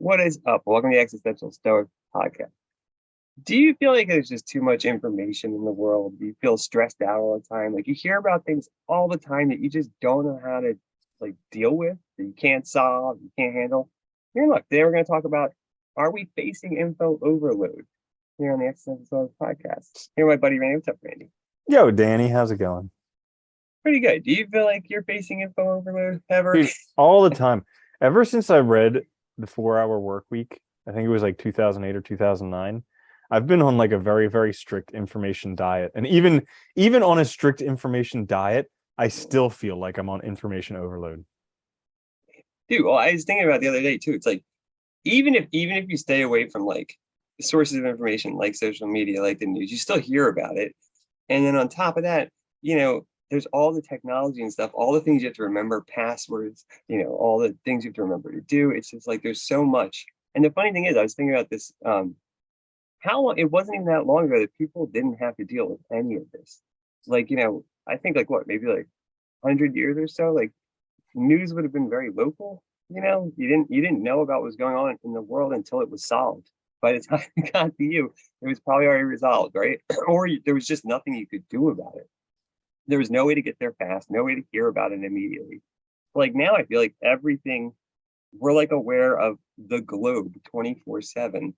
What is up? Welcome to the Existential Stoic podcast. Do you feel like there's just too much information in the world? Do you feel stressed out all the time? Like you hear about things all the time that you just don't know how to deal with, that you can't solve, you can't handle. Here, look, today we're going to talk about, are we facing info overload here on the Existential Stoic podcast? Here, my buddy Randy. What's up, Randy? Yo, Danny, how's it going? Pretty good. Do you feel like you're facing info overload ever? Dude, all the time. Ever since I read The 4 Hour Work Week, I think it was like 2008 or 2009, I've been on like a very, very strict information diet. And even on a strict information diet, I still feel like I'm on information overload. Dude, well, I was thinking about it the other day too. It's like even if you stay away from like sources of information like social media, like the news, you still hear about it. And then on top of that, there's all the technology and stuff, all the things you have to remember, passwords, all the things you have to remember to do. It's just like there's so much. And the funny thing is, I was thinking about this, how long it wasn't even that long ago that people didn't have to deal with any of this. Like, I think like what, maybe like 100 years or so, like news would have been very local. You didn't know about what was going on in the world until it was solved. By the time it got to you, it was probably already resolved, right? Or there was just nothing you could do about it. There was no way to get there fast, no way to hear about it immediately. Like now, I feel like everything, we're like aware of the globe 24/7. And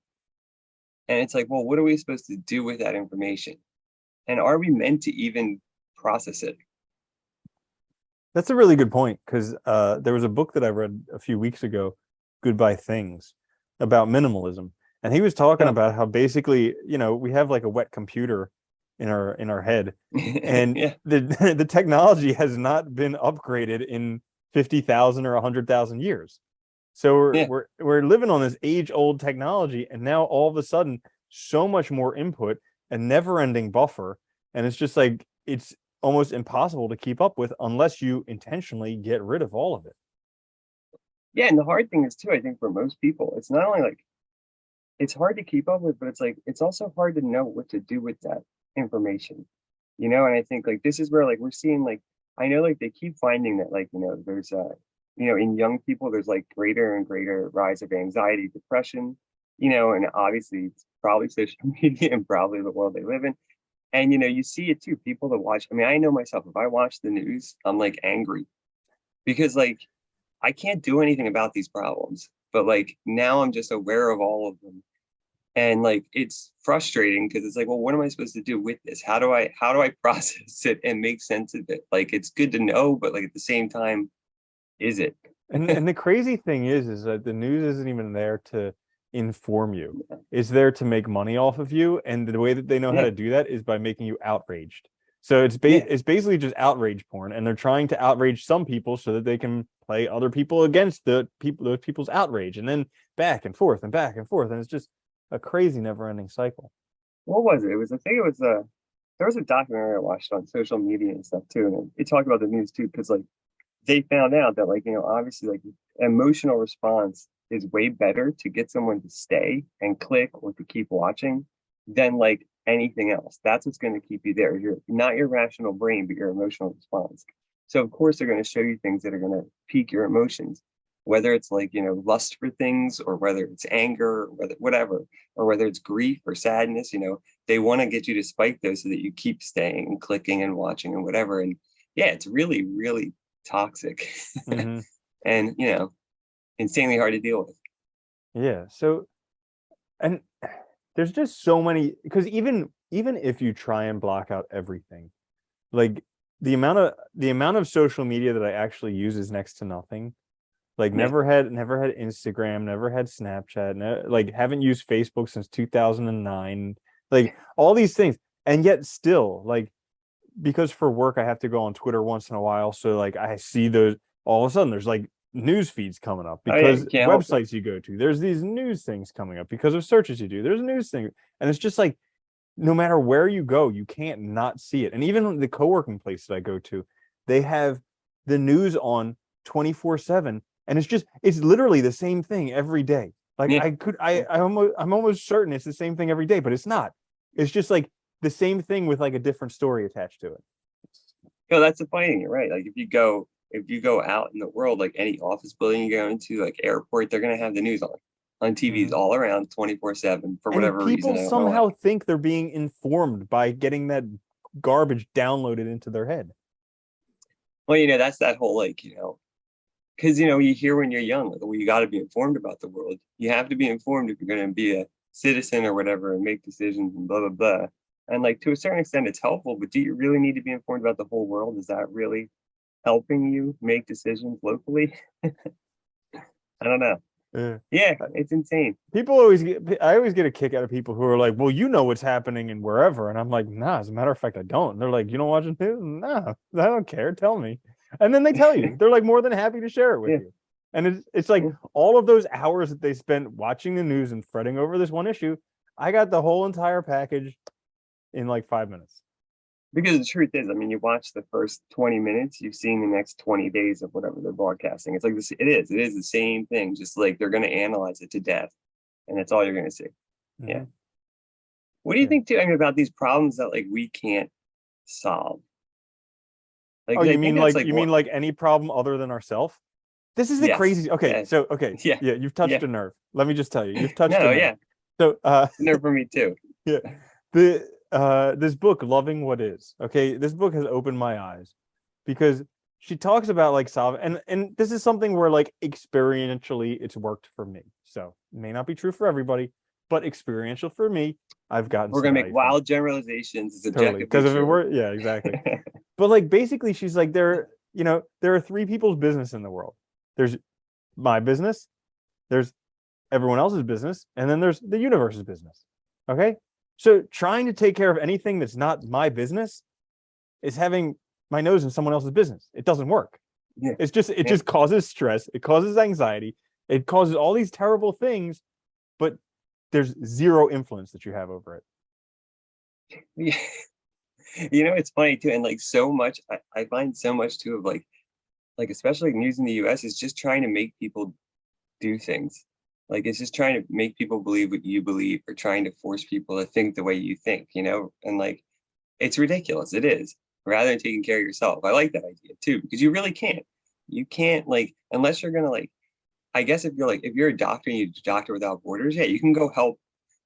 it's like, well, what are we supposed to do with that information? And are we meant to even process it? That's a really good point because there was a book that I read a few weeks ago, Goodbye Things, about minimalism. And he was talking Oh, about how basically, we have like a wet computer in our head, and yeah, the technology has not been upgraded in 50,000 or 100,000 years. So we're yeah. we're we're living on this age-old technology, and now all of a sudden, so much more input, a never-ending buffer, and it's just like it's almost impossible to keep up with unless you intentionally get rid of all of it. Yeah, and the hard thing is too, I think for most people, it's not only like it's hard to keep up with, but it's like it's also hard to know what to do with that information. And I think like this is where like we're seeing like I know like they keep finding that like, there's in young people there's like greater and greater rise of anxiety, depression, and obviously it's probably social media and probably the world they live in. And you see it too, people that watch. I mean, I know myself, if I watch the news, I'm like angry because like I can't do anything about these problems. But like now I'm just aware of all of them. And like it's frustrating because it's like, well, what am I supposed to do with this? How do I process it and make sense of it? Like it's good to know, but like at the same time, is it? And the crazy thing is that the news isn't even there to inform you. It's there to make money off of you, and the way that they know how Yeah, to do that is by making you outraged. So yeah, it's basically just outrage porn, and they're trying to outrage some people so that they can play other people against those people's outrage, and then back and forth and back and forth, and it's just a crazy never-ending cycle. what was it? It was, I think it was there was a documentary I watched on social media and stuff too, and it talked about the news too, because like they found out that like obviously like emotional response is way better to get someone to stay and click or to keep watching than like anything else. That's what's going to keep you there. You're not your rational brain, but your emotional response. So of course they're going to show you things that are going to pique your emotions, whether it's like lust for things, or whether it's anger, or whether whatever, or whether it's grief or sadness. They want to get you to spike those so that you keep staying and clicking and watching and whatever. And yeah, it's really, really toxic Hmm. and insanely hard to deal with. Yeah. So, and there's just so many, because even if you try and block out everything, like the amount of social media that I actually use is next to nothing. Like Yeah, never had Instagram, never had Snapchat, like haven't used Facebook since 2009. Like all these things. And yet still, like, because for work I have to go on Twitter once in a while, so like I see those, all of a sudden there's like news feeds coming up oh yeah, because you can't help it. websites you go to, there's these news things coming up because of searches you do, there's news thing, and it's just like no matter where you go, you can't not see it. And even the co-working place that I go to, they have the news on 24/7, and it's literally the same thing every day. Like Yeah, I'm almost certain it's the same thing every day, but it's not. It's just like the same thing with like a different story attached to it. that's the funny thing. You're right. Like if you go out in the world, like any office building you go into, like airport, they're gonna have the news on on TVs Mhm. all around 24/7 for And whatever reason. people I don't know somehow why. think they're being informed by getting that garbage downloaded into their head. Well, that's that whole like, because you hear when you're young, like, well, you got to be informed about the world. You have to be informed if you're going to be a citizen or whatever and make decisions and blah blah blah. And like to a certain extent, it's helpful, but do you really need to be informed about the whole world? Is that really helping you make decisions locally? I don't know. Yeah. Yeah, it's insane. People always I always get a kick out of people who are like, well, you know what's happening in wherever. And I'm like, nah, as a matter of fact, I don't. And they're like, you don't watch the news? Nah, I don't care. Tell me. And then they tell you. They're like more than happy to share it with Yeah, you. And it's like yeah. all of those hours that they spent watching the news and fretting over this one issue, I got the whole entire package in like 5 minutes. Because the truth is, I mean, you watch the first 20 minutes, you've seen the next 20 days of whatever they're broadcasting. It's like this, it is the same thing, just like they're going to analyze it to death, and that's all you're going to see. Yeah. Mm-hmm. What do you Yeah. think too, I mean, about these problems that like we can't solve? Like, Oh, 'cause I think that's like you mean what, like any problem other than ourself? This is the yes, crazy. Okay, yeah, so okay, yeah, yeah, you've yeah. touched a nerve. Let me just tell you, you've touched a No, nerve. yeah, So no, for me too. yeah, this book, Loving What Is. Okay, this book has opened my eyes because she talks about like solving and this is something where like experientially it's worked for me. So it may not be true for everybody, but experiential for me, I've gotten We're some gonna make value from it. wild generalizations. It's Totally. objectively Because if it true. were, yeah, exactly. But like basically she's like there are three people's business in the world. There's my business, there's everyone else's business, and then there's the universe's business. Okay? So trying to take care of anything that's not my business is having my nose in someone else's business. It doesn't work. Yeah, It yeah, just causes stress, it causes anxiety, it causes all these terrible things, but there's zero influence that you have over it. yeah. It's funny too, and like so much, I find so much too of like especially news in the US is just trying to make people do things. Like it's just trying to make people believe what you believe or trying to force people to think the way you think. And like it's ridiculous. It is. Rather than taking care of yourself. I like that idea too, because you really can't. You can't like unless you're gonna like I guess if you're a doctor and you do Doctor Without Borders, yeah, you can go help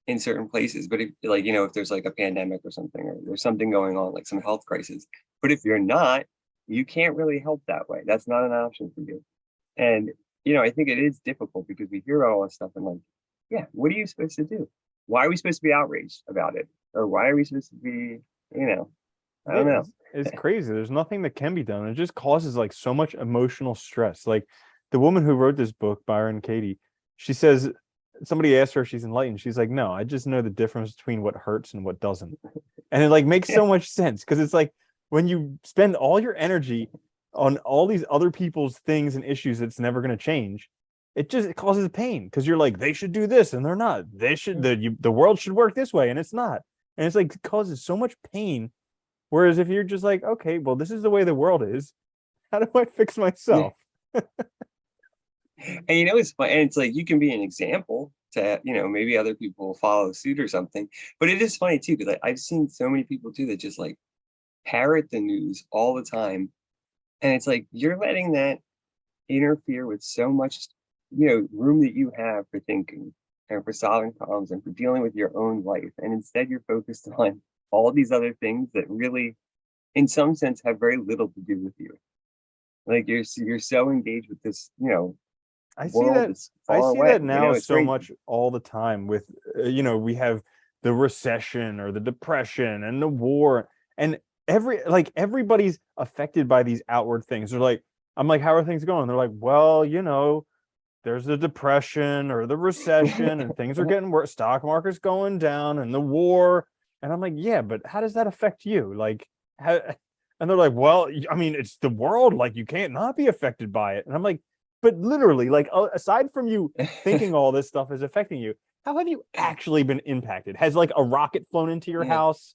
in certain places. But if like, if there's like a pandemic or something, or there's something going on, like some health crisis. But if you're not, you can't really help that way. That's not an option for you. And I think it is difficult because we hear about all this stuff and like, yeah, what are you supposed to do? Why are we supposed to be outraged about it? Or why are we supposed to be, I Yeah, don't know. it's crazy. There's nothing that can be done. It just causes like so much emotional stress. Like the woman who wrote this book, Byron Katie, she says somebody asked her if she's enlightened. She's like, no, I just know the difference between what hurts and what doesn't. And it like makes Yeah, so much sense because it's like when you spend all your energy on all these other people's things and issues that's never going to change, it causes pain because you're like, they should do this and they're not. They should the world should work this way and it's not. And it's like it causes so much pain. Whereas if you're just like, okay, well, this is the way the world is. How do I fix yeah. myself? And it's fun. And it's like you can be an example to, maybe other people will follow suit or something. But it is funny too, because I've seen so many people too that just like parrot the news all the time. And it's like you're letting that interfere with so much, room that you have for thinking and for solving problems and for dealing with your own life. And instead you're focused on all these other things that really, in some sense, have very little to do with you. Like you're so engaged with this, I see world that. that's I far see away. that now It's so crazy. much all the time. With we have the recession or the depression and the war, and everybody's affected by these outward things. They're like, I'm like, how are things going? They're like, well, there's the depression or the recession and things are getting worse. Stock market's going down and the war. And I'm like, yeah, but how does that affect you? Like, how? And they're like, well, I mean, it's the world. Like, you can't not be affected by it. And I'm like, but literally, like, aside from you thinking all this stuff is affecting you, how have you actually been impacted? Has like a rocket flown into your Yeah. house?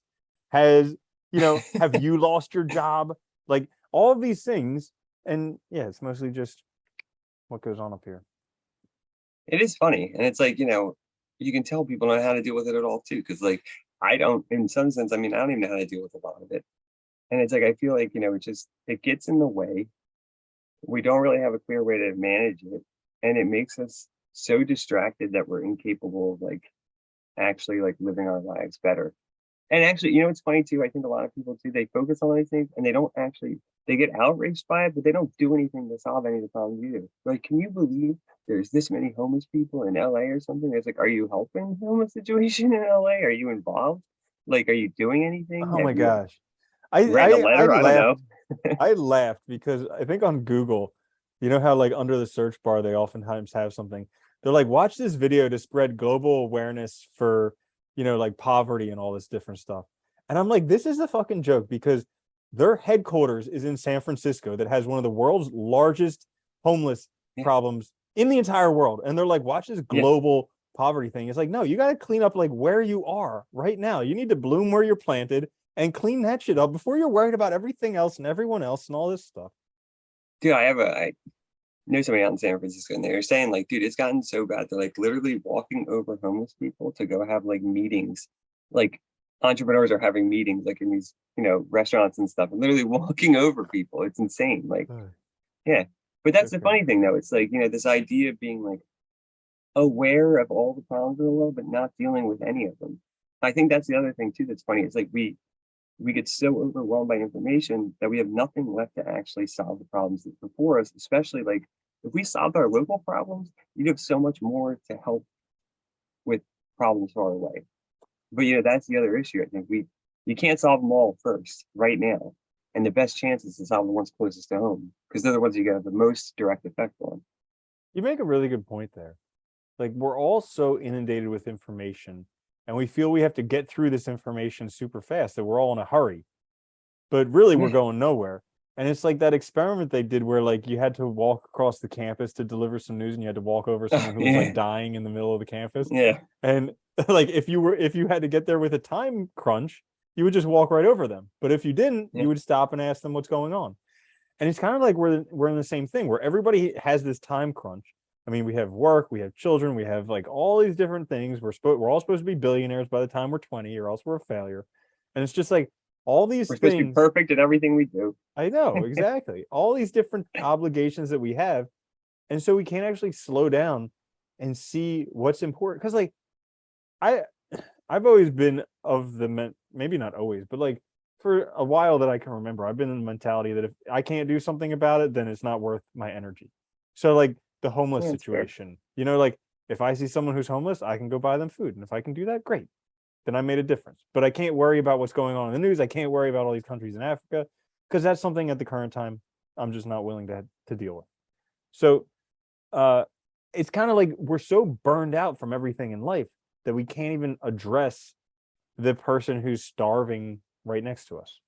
Has, have you lost your job? Like, all of these things. And yeah, it's mostly just what goes on up here. It is funny. And it's like, you can tell people know how to deal with it at all too. Cause like I don't in some sense, I mean, I don't even know how to deal with a lot of it. And it's like I feel like, it gets in the way. We don't really have a clear way to manage it. And it makes us so distracted that we're incapable of like actually like living our lives better. And actually, you know, it's funny too. I think a lot of people too, they focus on these things and they don't actually, they get outraged by it, but they don't do anything to solve any of the problems either. Like, can you believe there's this many homeless people in LA or something? It's like, are you helping the homeless situation in LA? Are you involved? Like, are you doing anything? Oh Have my you like gosh. I written a I letter? I don't laughed. know. I laughed because I think on Google, you know how like under the search bar they oftentimes have something. They're like, watch this video to spread global awareness for, like poverty and all this different stuff. And I'm like, this is a fucking joke because their headquarters is in San Francisco that has one of the world's largest homeless Yeah, problems in the entire world. And they're like, watch this yeah, global poverty thing. It's like, no, you got to clean up like where you are right now. You need to bloom where you're planted and clean that shit up before you're worried about everything else and everyone else and all this stuff. dude. I know somebody out in San Francisco, and they were saying like, dude, it's gotten so bad. They're like literally walking over homeless people to go have like meetings. Like entrepreneurs are having meetings like in these, restaurants and stuff, and literally walking over people. It's insane. Like, yeah. But that's the Okay. funny thing though. It's like, this idea of being like aware of all the problems in the world, but not dealing with any of them. I think that's the other thing too that's funny. It's like we get so overwhelmed by information that we have nothing left to actually solve the problems that before us, especially like if we solved our local problems, you'd have so much more to help with problems far away. But that's the other issue. I think you can't solve them all first right now. And the best chance is to solve the ones closest to home because they're the ones you get the most direct effect on. You make a really good point there. Like we're all so inundated with information and we feel we have to get through this information super fast that we're all in a hurry. But really we're Yeah. going nowhere. And it's like that experiment they did where like you had to walk across the campus to deliver some news and you had to walk over someone who was like Yeah. dying in the middle of the campus. Yeah. And like if you had to get there with a time crunch, you would just walk right over them. But if you didn't, Yeah. you would stop and ask them what's going on. And it's kind of like we're in the same thing where everybody has this time crunch. I mean, we have work, we have children, we have like all these different things. We're all supposed to be billionaires by the time we're 20, or else we're a failure. And it's just like all these We're supposed to be things. perfect at everything we do. I know exactly all these different obligations that we have, and so we can't actually slow down and see what's important. Because like I, I've always been of the maybe not always, but like for a while that I can remember, I've been in the mentality that if I can't do something about it, then it's not worth my energy. So like the homeless Yeah, that's fair. situation, like if I see someone who's homeless, I can go buy them food, and if I can do that, great. Then I made a difference. But I can't worry about what's going on in the news. I can't worry about all these countries in Africa because that's something at the current time I'm just not willing to deal with. So uh it's kind of like we're so burned out from everything in life that we can't even address the person who's starving right next to us.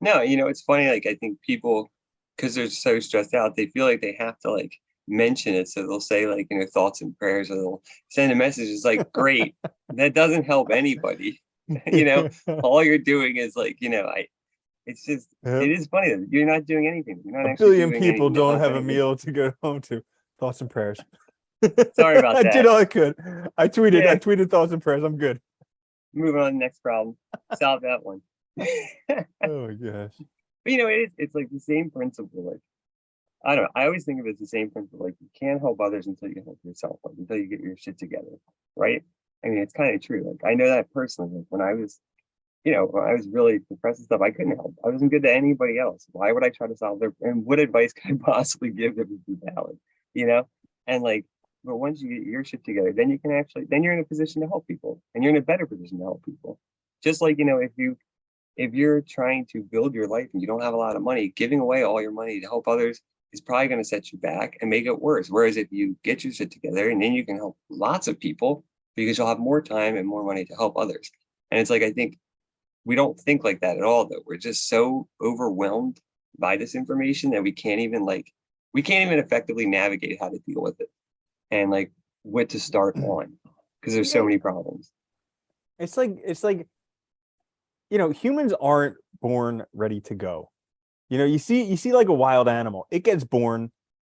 No, it's funny. Like, I think people, because they're so stressed out, they feel like they have to like mention it. So they'll say like, thoughts and prayers, or they'll send a message. It's like, great. That doesn't help anybody. All you're doing is like, it's just, Yep. it is funny that you're not doing anything. You're not A actually billion doing people anything to don't help have a anybody. meal to go home to. Thoughts and prayers. Sorry about I did that. all I could. I tweeted. Yeah. I tweeted thoughts and prayers. I'm good. Moving on to the next problem. Solve that one. Oh my gosh. But it's like the same principle. Like, I don't know. I always think of it as the same principle. Like, you can't help others until you help yourself, like, until you get your shit together, right? I mean, it's kind of true. Like, I know that personally. Like, when I was really depressed and stuff, I couldn't help. I wasn't good to anybody else. Why would I try to solve their? And what advice could I possibly give that would be valid? You know? And like, but once you get your shit together, then you can then you're in a position to help people, and you're in a better position to help people. Just like if you're trying to build your life and you don't have a lot of money, giving away all your money to help others is probably going to set you back and make it worse. Whereas if you get your shit together and then you can help lots of people because you'll have more time and more money to help others. And it's like, I think we don't think like that at all, though. We're just so overwhelmed by this information that we can't even effectively navigate how to deal with it and like what to start on because there's so Yeah, many problems. it's like humans aren't born ready to go. You see like a wild animal. It gets born,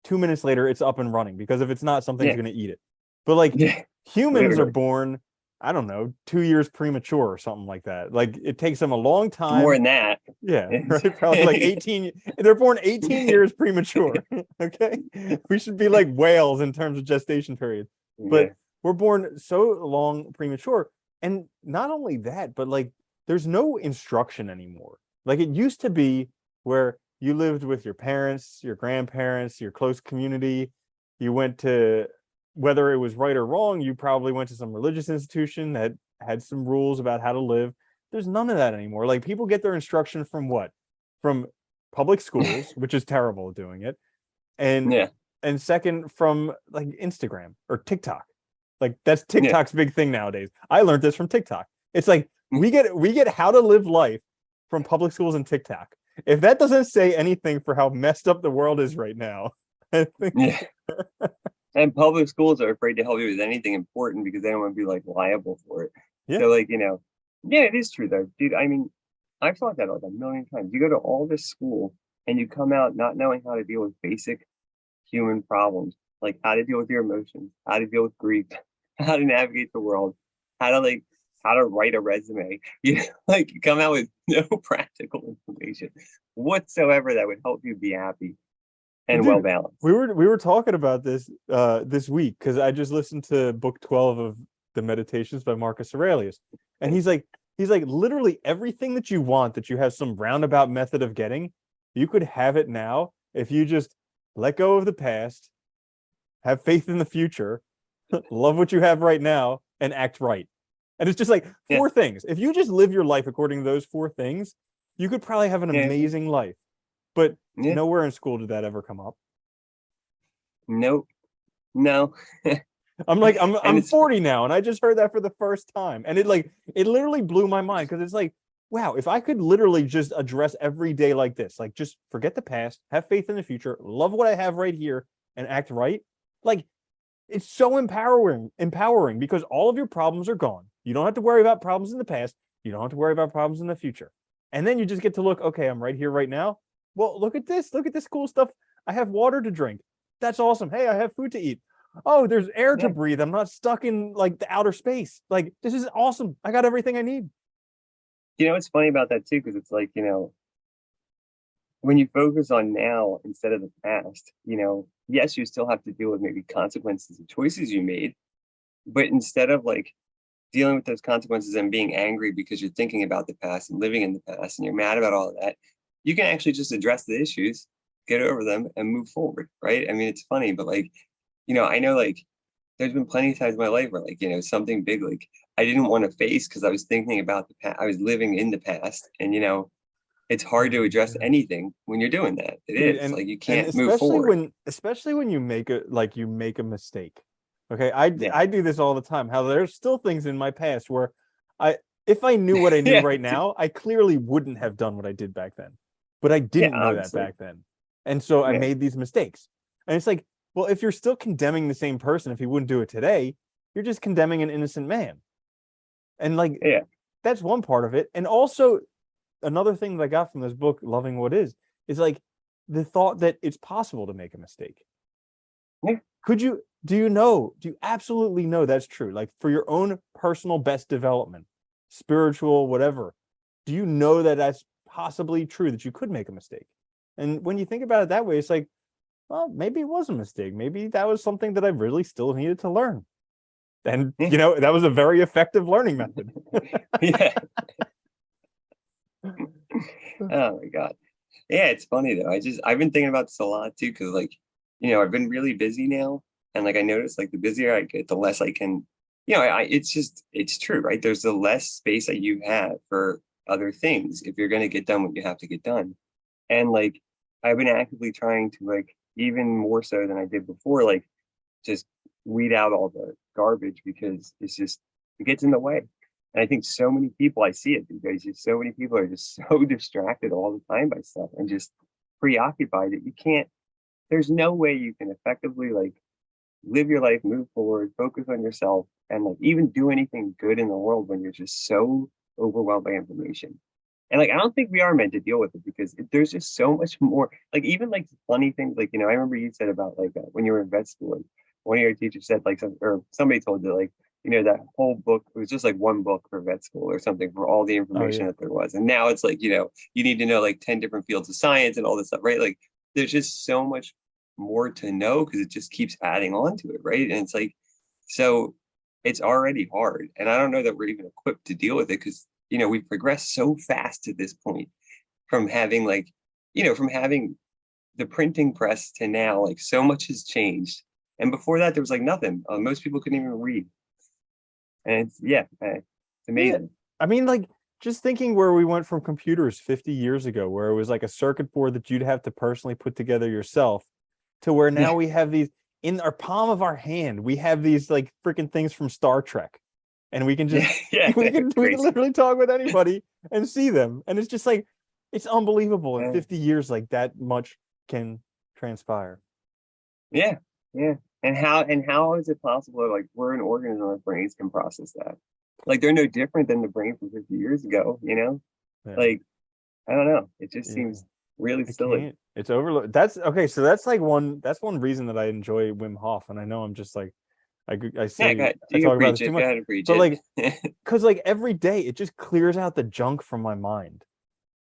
2 minutes later, it's up and running because if it's not, something's Yeah. going to eat it. But like Yeah. humans are Literally. born I don't know, 2 years premature or something like that. Like it takes them a long More time. than that. Yeah, right. Probably like 18. They're born 18 years premature. Okay. We should be like whales in terms of gestation period. But Yeah. we're born so long premature. And not only that, but like there's no instruction anymore. Like it used to be where you lived with your parents, your grandparents, your close community. You went to, whether it was right or wrong, you probably went to some religious institution that had some rules about how to live. There's none of that anymore. Like people get their instruction from what? From public schools, which is terrible at doing it, and Yeah. second from like Instagram or TikTok. Like that's Yeah. TikTok's big thing nowadays. I learned this from TikTok. It's like we get how to live life from public schools and TikTok. If that doesn't say anything for how messed up the world is right now, I think Yeah. And public schools are afraid to help you with anything important because they don't want to be like liable for it. yeah, So like, yeah, it is true though, dude. I mean, I've thought that like a million times. You go to all this school and you come out not knowing how to deal with basic human problems, like how to deal with your emotions, how to deal with grief, how to navigate the world, how to like how to write a resume. Like you come out with no practical information whatsoever that would help you be happy well, and well dude, balanced. we were talking about this this week because I just listened to book 12 of the Meditations by Marcus Aurelius, and he's like literally everything that you want that you have some roundabout method of getting, you could have it now if you just let go of the past, have faith in the future, love what you have right now, and act right. And it's just like Yeah, four things. If you just live your life according to those four things, you could probably have an yeah, amazing life. But yeah. nowhere in school did that ever come up. Nope, no. I'm like, I'm And I'm 40 now, and I just heard that for the first time, and it literally blew my mind because it's like, wow, if I could literally just address every day like this, like just forget the past, have faith in the future, love what I have right here, and act right, like it's so empowering because all of your problems are gone. You don't have to worry about problems in the past. You don't have to worry about problems in the future. And then you just get to look, okay, I'm right here right now. Well, look at this. Look at this cool stuff. I have water to drink. That's awesome. Hey, I have food to eat. Oh, there's air to yeah. breathe. I'm not stuck in like the outer space. Like this is awesome. I got everything I need. What's funny about that too, because it's like, when you focus on now instead of the past, yes, you still have to deal with maybe consequences of choices you made, but instead of like dealing with those consequences and being angry because you're thinking about the past and living in the past and you're mad about all of that, you can actually just address the issues, get over them, and move forward, right? I mean, it's funny, but like, I know like there's been plenty of times in my life where like, something big like I didn't want to face because I was thinking about the past, I was living in the past, and it's hard to Oh, address yeah. anything when you're doing that. It Dude, is and like you and can't move especially forward. when you make a mistake. Okay, I Yeah. I do this all the time. How there's still things in my past where I if I knew what I knew Yeah. right now, I clearly wouldn't have done what I did back then. But I Yeah, didn't know that obviously. back then. And so I Yeah. made these mistakes. And it's like, well, if you're still condemning the same person if he wouldn't do it today, you're just condemning an innocent man. And like Yeah. that's one part of it. And also another thing that I got from this book, Loving What is like the thought that it's possible to make a mistake. Yeah. Do you absolutely know that's true? Like for your own personal best development, spiritual, whatever, do you know that that's possibly true that you could make a mistake? And when you think about it that way, it's like, well, maybe it was a mistake. Maybe that was something that I really still needed to learn. And, Yeah. that was a very effective learning method. Yeah. Oh my God. Yeah, it's funny though. I've been thinking about this a lot too, because like, I've been really busy now. And like I noticed like the busier I get, the less I can, it's true, right? There's the less space that you have for other things if you're gonna get done what you have to get done. And like I've been actively trying to like even more so than I did before, like just weed out all the garbage because it gets in the way. And I think so many people, I see it because just so many people are just so distracted all the time by stuff and just preoccupied that you can't, there's no way you can effectively like live your life, move forward, focus on yourself, and like even do anything good in the world when you're just so overwhelmed by information. And like I don't think we are meant to deal with it because there's just so much more. Like even like funny things, like I remember you said about like when you were in vet school, like, one of your teachers said like or somebody told you like that whole book, it was just like one book for vet school or something for all the Oh information yeah. that there was. And now it's like, you need to know like 10 different fields of science and all this stuff, right? Like there's just so much more to know because it just keeps adding on to it, right? And it's like, so it's already hard. And I don't know that we're even equipped to deal with it because, we've progressed so fast to this point from having like, from having the printing press to now, like so much has changed. And before that, there was like nothing. Most people couldn't even read. And it's Yeah. amazing. I mean, like, just thinking where we went from computers 50 years ago, where it was like a circuit board that you'd have to personally put together yourself, to where now Yeah, we have these in our palm of our hand. We have these like freaking things from Star Trek, and we can just yeah, yeah. we can Crazy. literally talk with anybody and see them, and it's just like it's unbelievable. In Uh, 50 years, like that much can transpire. yeah, yeah. And how is it possible? Like we're an organism, our brains can process that. Like they're no different than the brain from 50 years ago. Yeah, Like I don't know. It just yeah. seems really I silly. can't. It's overload. That's okay. So that's like one. That's one reason that I enjoy Wim Hof, and I know I'm just like I Yeah, go say ahead. I You can talk about preach this too it. Go much, ahead and preach but it. like because like every day it just clears out the junk from my mind.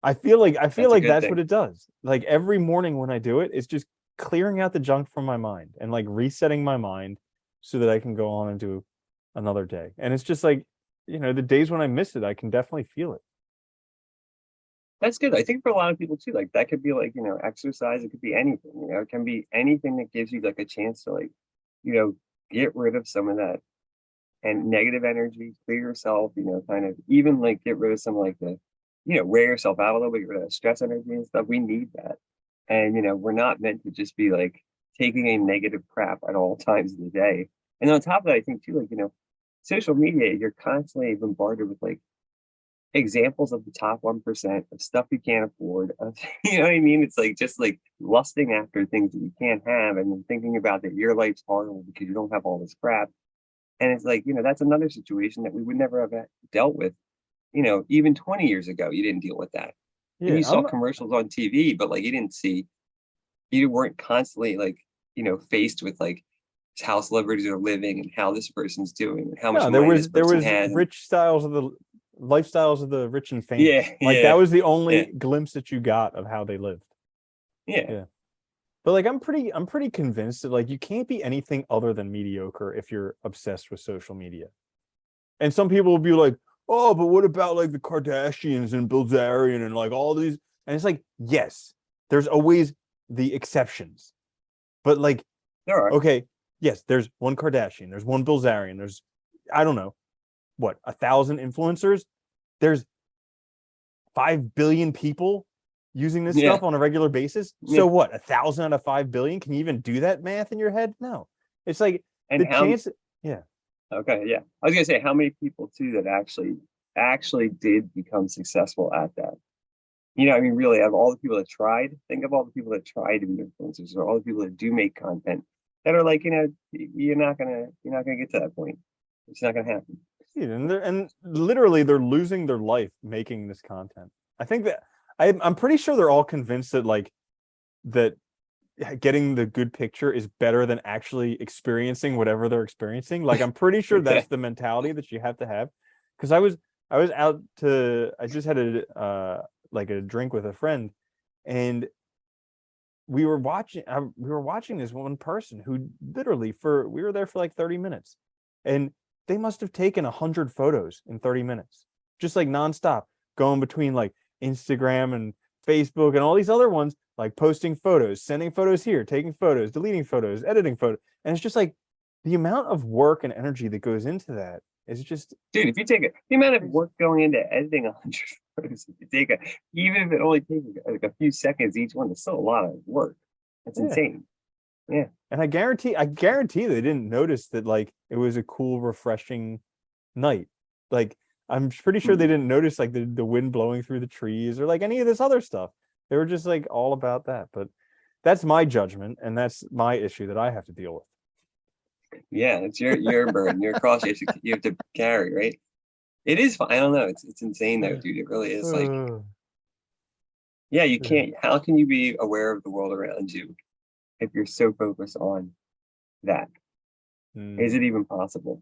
I feel That's a like good that's what thing. it does. Like every morning when I do it, it's just clearing out the junk from my mind and like resetting my mind so that I can go on and do another day. And it's just like the days when I miss it, I can definitely feel it. That's good. I think for a lot of people too, like that could be like, exercise. It could be anything, it can be anything that gives you like a chance to like, you know, get rid of some of that and negative energy, clear yourself, kind of even like get rid of some like wear yourself out a little bit, get rid of that stress energy and stuff. We need that. And, we're not meant to just be like taking a negative crap at all times of the day. And on top of that, I think too, like, social media, you're constantly bombarded with like examples of the top 1% of stuff you can't afford. You know what I mean? It's like just like lusting after things that you can't have and then thinking about that your life's horrible because you don't have all this crap. And it's like, that's another situation that we would never have dealt with. Even 20 years ago, you didn't deal with that. And Yeah, you saw commercials on TV, but like you weren't constantly like, faced with like how celebrities are living and how this person's doing and how much no, there money this was there person was has. And rich styles of the lifestyles of the rich and yeah, famous. Like that yeah, was the yeah, only glimpse that you got of how they lived. yeah. Yeah. But like I'm pretty convinced that like you can't be anything other than mediocre if you're obsessed with social media. And some people will be like, "Oh, but what about like the Kardashians and Bilzerian and like all these?" And it's like, yes, there's always the exceptions. But like, There are. okay, yes, there's one Kardashian, there's one Bilzerian, there's I don't know, what, 1,000 influencers? There's 5 billion people using this Yeah, stuff on a regular basis. yeah. So what? 1,000 out of 5 billion? Can you even do that math in your head? No. It's like And the how chance. Yeah. Okay, yeah. I was gonna say how many people too that actually did become successful at that. I mean, really, of all the people that tried, think of all the people that tried to be influencers, or all the people that do make content that are like, you're not gonna get to that point. It's not gonna happen. Yeah, and literally they're losing their life making this content. I think that I'm pretty sure they're all convinced that like that getting the good picture is better than actually experiencing whatever they're experiencing. Like I'm pretty sure that's Okay. the mentality that you have to have. Because I was out to I just had like a drink with a friend, and we were watching this one person who literally for we were there for like 30 minutes, and they must have taken 100 photos in 30 minutes, just like nonstop, going between like Instagram and Facebook and all these other ones, like posting photos, sending photos here, taking photos, deleting photos, editing photos. And it's just like the amount of work and energy that goes into that is just Dude, if you take the amount of crazy. work going into editing 100 photos, if you take even if it only takes like a few seconds each one, it's still a lot of work. That's Yeah. insane. Yeah. And I guarantee they didn't notice that like it was a cool, refreshing night. Like I'm pretty sure they Mm. didn't notice like the wind blowing through the trees or like any of this other stuff. They were just like all about that. But that's my judgment and that's my issue that I have to deal Yeah, it's your burden, your cross you have to carry, right? It is fun. I don't know. It's insane though, with. dude. It really is like, Yeah. yeah, you Yeah. can't. How can you be aware of the world around you if you're so focused on that? Is Mm. it even possible?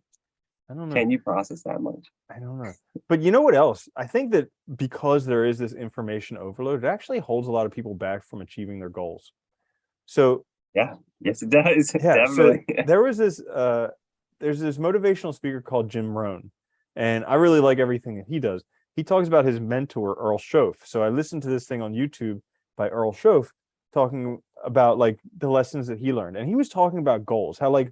I don't know. Can you process that much? I don't know. But you know what else? I think that because there is this information overload, it actually holds a lot of people back from achieving their goals. So Yeah. Yes, it does. yeah, so Definitely. there was this there's this motivational speaker called Jim Rohn, and I really like everything that he does. He talks about his mentor Earl Shoaff. So I listened to this thing on YouTube by Earl Shoaff talking about like the lessons that he learned. And he was talking about goals, how like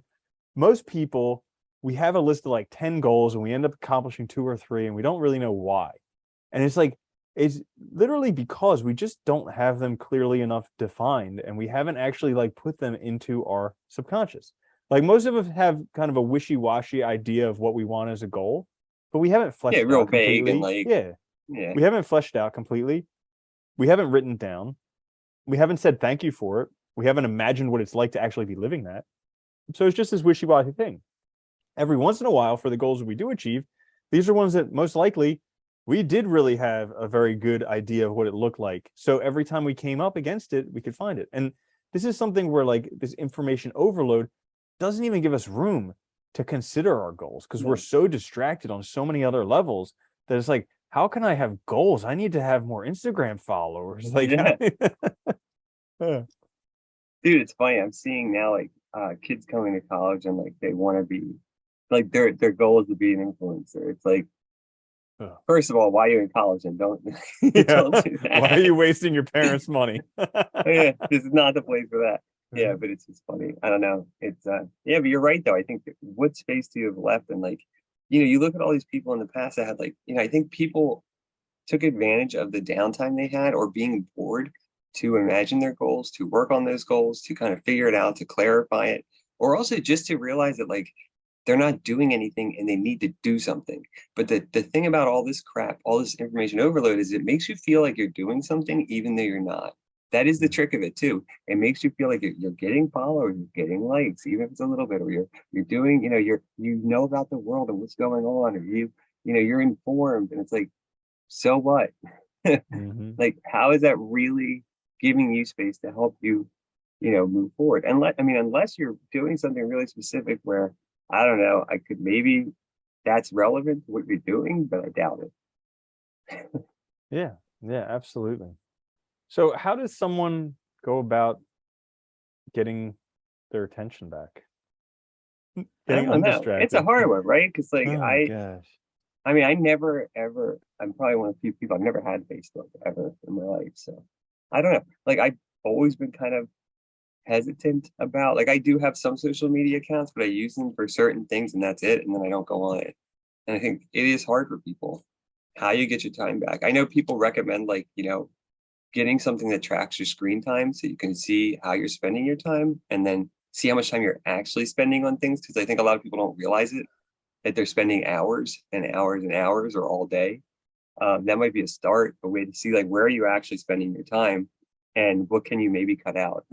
most people, we have a list of like 10 goals and we end up accomplishing 2 or 3 and we don't really know why. And it's like, it's literally because we just don't have them clearly enough defined and we haven't actually like put them into our subconscious. Like most of us have kind of a wishy-washy idea of what we want as a goal, but we haven't Yeah, fleshed it real out vague and completely. like, Yeah. yeah. We haven't fleshed it out completely. We haven't written down. We haven't said thank you for it. We haven't imagined what it's like to actually be living that. So it's just this wishy-washy thing. Every once in a while, for the goals that we do achieve, these are ones that most likely we did really have a very good idea of what it looked like. So every time we came up against it, we could find it. And this is something where like this information overload doesn't even give us room to consider our goals because we're No. so distracted on so many other levels that it's like, how can I have goals? I need to have more Instagram followers. Like, Yeah. yeah. Dude, it's funny. I'm seeing now like kids coming to college and like they want to be like their goal is to be an influencer. It's like, first of all, why are you in college and don't Yeah. don't do Why are that? you wasting your parents' money? Yeah, this is not the place for that. Yeah, but it's just funny. I don't know. It's yeah, but you're right though. I think what space do you have left? And like, you look at all these people in the past that had like, I think people took advantage of the downtime they had or being bored to imagine their goals, to work on those goals, to kind of figure it out, to clarify it, or also just to realize that like they're not doing anything and they need to do something. But the thing about all this crap, all this information overload is it makes you feel like you're doing something even though you're not. That is the trick of it too. It makes you feel like you're getting followers, you're getting likes, even if it's a little bit, or you're doing, you know about the world and what's going on, or you're informed, and it's like, so what? Mhm. Like, how is that really giving you space to help you, move forward? Unless you're doing something really specific where, I don't know, I could maybe that's relevant to what you're doing, but I doubt it. Yeah, yeah, absolutely. So how does someone go about getting their attention back? I Getting don't know. It's a undistracted. hard one, right? Because like Oh my gosh. I never ever. I'm probably one of the few people I've never had Facebook ever in my life. So I don't know. Like I've always been kind of hesitant about like I do have some social media accounts, but I use them for certain things and that's it. And then I don't go on it. And I think it is hard for people how you get your time back. I know people recommend like, getting something that tracks your screen time so you can see how you're spending your time and then see how much time you're actually spending on things. Cause I think a lot of people don't realize it that they're spending hours and hours and hours or all day. That might be a start, a way to see like where are you actually spending your time and what can you maybe cut out.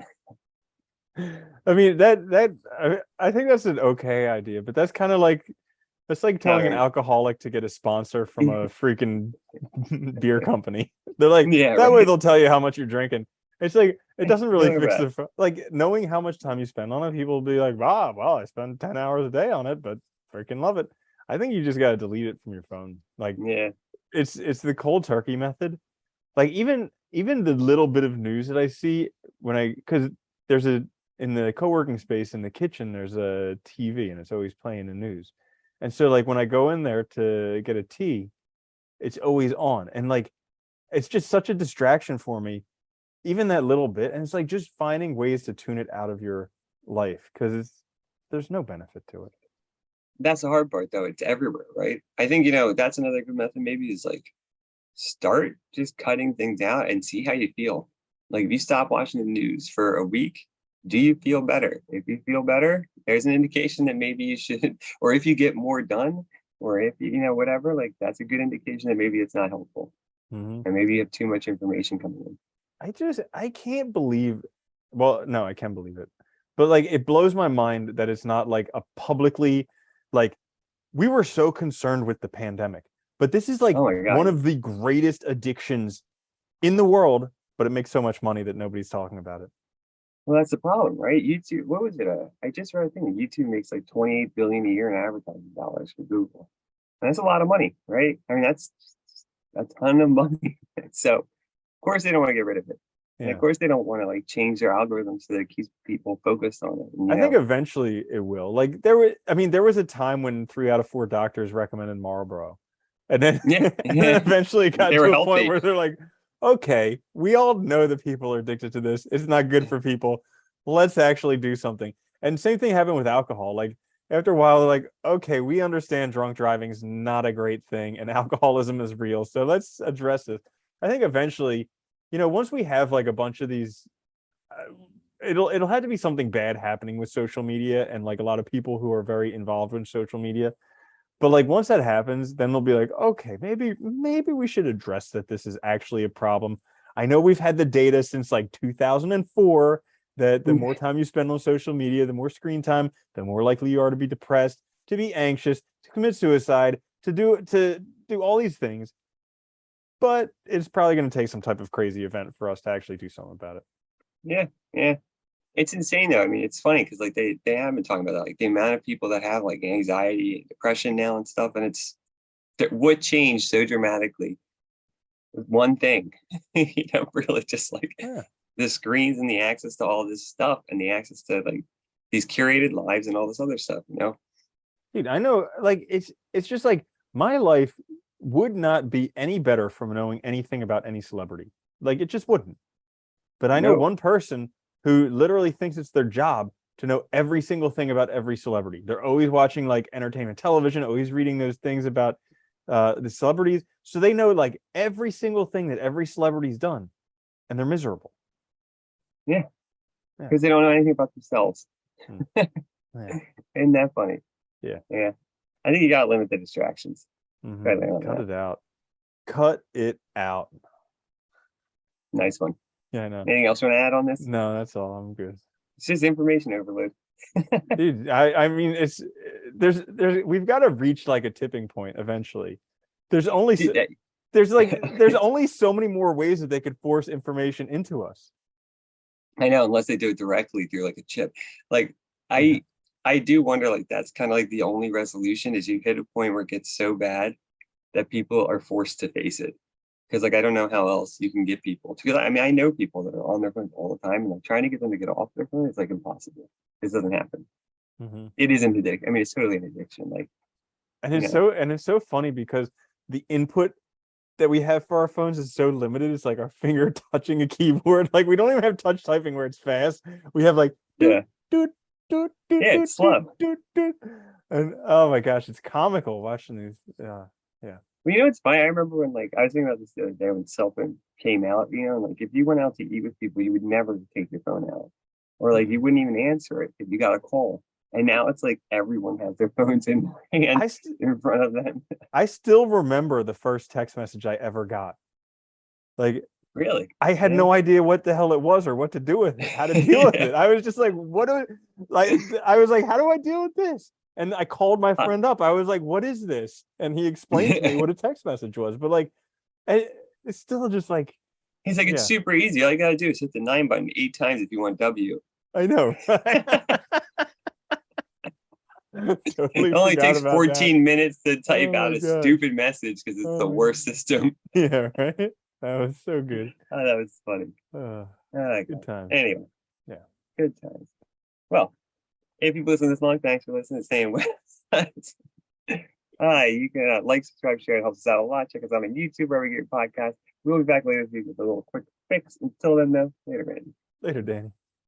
I mean I think that's an okay idea, but that's like All telling an right. alcoholic to get a sponsor from a freaking beer company. They're like Yeah, that way right. they'll tell you how much you're drinking. It's like it doesn't really Doing fix that. like knowing how much time you spend on it. People will be like, "Ah, well, I spend 10 hours a day on it, but freaking love it." I think you just got to delete it from your phone. Like Yeah. it's the cold turkey method. Like even the little bit of news that I see when I because there's a in the co-working space in the kitchen there's a TV and it's always playing the news. And so like when I go in there to get a tea, it's always on. And like it's just such a distraction for me, even that little bit. And it's like just finding ways to tune it out of your life because there's no benefit to it. That's the hard part though. It's everywhere, right? I think, that's another good method maybe is like start just cutting things out and see how you feel. Like if you stop watching the news for a week, do you feel better? If you feel better, there's an indication that maybe you should, or if you get more done, or if whatever, like that's a good indication that maybe it's not helpful. Mhm. And maybe you have too much information coming in. I can't believe well, no, I can believe it. But like it blows my mind that it's not like a publicly like we were so concerned with the pandemic. But this is like Oh my one God. of the greatest addictions in the world, but it makes so much money that nobody's talking about it. Well, that's the problem, right? YouTube, what was it? I just read a thing. YouTube makes like 28 billion a year in advertising dollars for Google. And that's a lot of money, right? I mean, that's a ton of money. So, of course, they don't want to get rid of it. And of Yeah. course, they don't want to like change their algorithm so that it keeps people focused on it. And, I think eventually it will. Like there was a time when 3 out of 4 doctors recommended Marlboro. And then, yeah, and then yeah, eventually it got they were to a point healthy. where they're like, okay, we all know that people are addicted to this. It's not good for people. Let's actually do something. And same thing happened with alcohol. Like after a while, they're like, okay, we understand drunk driving is not a great thing and alcoholism is real. So let's address this. I think eventually, once we have like a bunch of these it'll have to be something bad happening with social media and like a lot of people who are very involved in social media. But like once that happens, then they'll be like, okay, maybe we should address that this is actually a problem. I know we've had the data since like 2004 that the more time you spend on social media, the more screen time, the more likely you are to be depressed, to be anxious, to commit suicide, to do all these things. But it's probably going to take some type of crazy event for us to actually do something about it. Yeah, yeah. It's insane though. I mean, it's funny because like they have been talking about that, like the amount of people that have like anxiety and depression now and stuff, and it's what changed so dramatically with one thing, really just like Yeah. the screens and the access to all this stuff and the access to like these curated lives and all this other stuff. Dude, I know like it's just like my life would not be any better from knowing anything about any celebrity. Like it just wouldn't. But I know No, one person who literally thinks it's their job to know every single thing about every celebrity. They're always watching like entertainment television, always reading those things about the celebrities. So they know like every single thing that every celebrity's done, and they're miserable. yeah, Yeah. because they don't know anything about themselves. Hmm. Yeah. Isn't that funny? Yeah. Yeah, I think you got to limit the distractions. Right Mm-hmm. there on Cut that. it out. Cut it out. Nice one. Yeah, I know. Anything else you want to add on this? No, that's all. I'm good. It's just information overload. Dude, I mean it's there's we've got to reach like a tipping point eventually. There's only Dude, there's only so many more ways that they could force information into us. I know, unless they do it directly through like a chip. Like Yeah. I do wonder, like that's kind of like the only resolution is you hit a point where it gets so bad that people are forced to face it. Because like I don't know how else you can get people to, because I mean I know people that are on their phones all the time and like trying to get them to get off their phone is like impossible. This doesn't happen. Hmm. It is an addiction. I mean, it's totally an addiction. Like, And you it's know, so funny because the input that we have for our phones is so limited. It's like our finger touching a keyboard. Like we don't even have touch typing where it's fast. We have like doot yeah. doot doot doot Yeah, doot it's doot slow. doot doot. And oh my gosh, it's comical watching these. Yeah. Well, it's funny. I remember when like I was thinking about this the other day when cell phone came out, like if you went out to eat with people, you would never take your phone out. Or like you Mm-mm. wouldn't even answer it if you got a call. And now it's like everyone has their phones in their hand I st- in front of them. I still remember the first text message I ever got. Like Really? I had Yeah. no idea what the hell it was or what to do with it, how to deal with Yeah. it. I was just like, what do like I was like, how do I deal with this? And I called my Uh, friend up. I was like, what is this? And he explained to me what a text message was. But like it's still just like, He's like, it's yeah, super easy. All you gotta do is hit the 9 button 8 times if you want W. I know. It Totally only forgot takes about that. 14 minutes to type Oh out my a gosh. stupid message because it's the Oh my worst god. system. Yeah, right. That was so good. Oh, that was funny. Uh, Oh, good God. times. Anyway, Yeah. good times. Well, if you've listened this long, thanks for listening. Staying with us. Hi, you can like, subscribe, share. It helps us out a lot. Check us out on YouTube, wherever you get your podcast. We'll be back later this week with a little quick fix. Until then, though, later, man. Later, Danny.